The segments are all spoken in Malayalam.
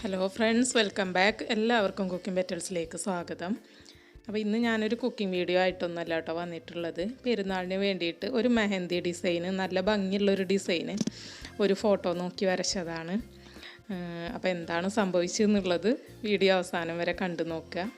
Hello friends, welcome back. എല്ലാവർക്കും കുക്കിംഗ് പെറ്റൽസിലേക്ക് സ്വാഗതം. അപ്പോൾ ഇന്ന് ഞാനൊരു കുക്കിംഗ് വീഡിയോ ആയിട്ടൊന്നുമല്ല കേട്ടോ വന്നിട്ടുള്ളത്. പെരുന്നാളിന് വേണ്ടിയിട്ട് ഒരു മെഹന്തി ഡിസൈന്, നല്ല ഭംഗിയുള്ളൊരു ഡിസൈന് ഒരു ഫോട്ടോ നോക്കി വരച്ചതാണ്. അപ്പോൾ എന്താണ് സംഭവിച്ചതെന്നുള്ളത് വീഡിയോ അവസാനം വരെ കണ്ടു നോക്കുക.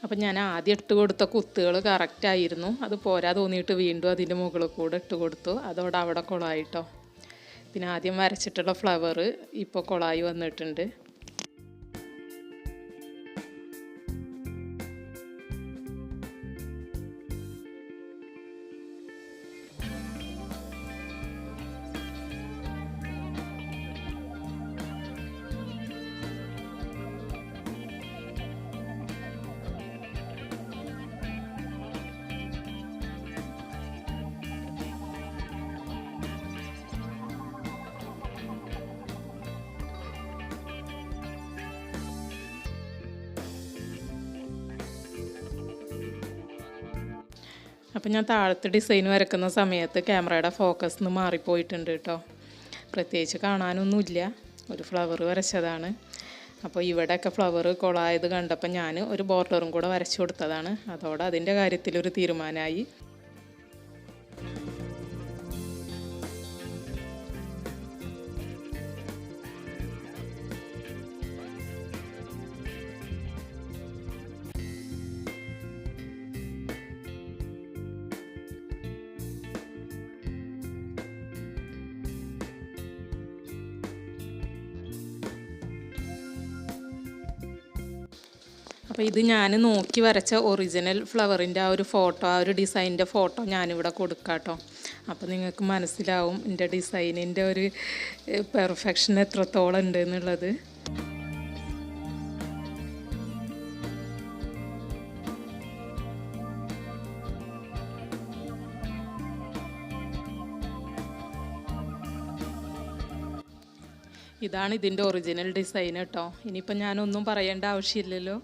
അപ്പം ഞാൻ ആദ്യം ഇട്ട് കൊടുത്ത കുത്തുകൾ കറക്റ്റായിരുന്നു. അത് പോരാ തോന്നിയിട്ട് വീണ്ടും അതിൻ്റെ മുകളിൽ കൂടെ ഇട്ട് കൊടുത്തു. അതോടെ അവിടെ കുളമായിട്ടോ. പിന്നെ ആദ്യം വരച്ചിട്ടുള്ള ഫ്ലവർ ഇപ്പോൾ കുളമായി വന്നിട്ടുണ്ട്. അപ്പം ഞാൻ താഴത്തെ ഡിസൈൻ വരക്കുന്ന സമയത്ത് ക്യാമറയുടെ ഫോക്കസ് നിന്ന് മാറിപ്പോയിട്ടുണ്ട് കേട്ടോ. പ്രത്യേകിച്ച് കാണാനൊന്നുമില്ല, ഒരു ഫ്ലവർ വരച്ചതാണ്. അപ്പോൾ ഇവിടെയൊക്കെ ഫ്ലവർ കൊളായത് കണ്ടപ്പോൾ ഞാൻ ഒരു ബോർഡറും കൂടെ വരച്ചു കൊടുത്തതാണ്. അതോടെ അതിൻ്റെ കാര്യത്തിലൊരു തീരുമാനമായി. അപ്പോൾ ഇത് ഞാൻ നോക്കി വരച്ച ഒറിജിനൽ ഫ്ലവറിൻ്റെ ആ ഒരു ഫോട്ടോ, ആ ഒരു ഡിസൈനിൻ്റെ ഫോട്ടോ ഞാനിവിടെ കൊടുക്കാം കേട്ടോ. അപ്പോൾ നിങ്ങൾക്ക് മനസ്സിലാവും എൻ്റെ ഡിസൈനിൻ്റെ ഒരു പെർഫെക്ഷൻ എത്രത്തോളം ഉണ്ട് എന്നുള്ളത്. ഇതാണ് ഇതിൻ്റെ ഒറിജിനൽ ഡിസൈൻ കേട്ടോ. ഇനിയിപ്പോൾ ഞാനൊന്നും പറയേണ്ട ആവശ്യമില്ലല്ലോ.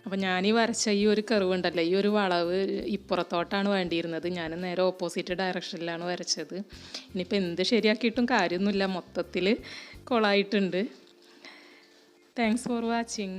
അപ്പോൾ ഞാൻ ഈ വരച്ച ഈ ഒരു കർവ് ഉണ്ടല്ലോ, ഈ ഒരു വളവ് ഇപ്പുറത്തോട്ടാണ് വേണ്ടിയിരുന്നത്. ഞാൻ നേരെ ഓപ്പോസിറ്റ് ഡയറക്ഷനിലാണ് വരച്ചത്. ഇനിയിപ്പോൾ എന്ത് ശരിയാക്കിയിട്ടും കാര്യമൊന്നുമില്ല, മൊത്തത്തിൽ കൊളായിട്ടുണ്ട്. Thanks for watching.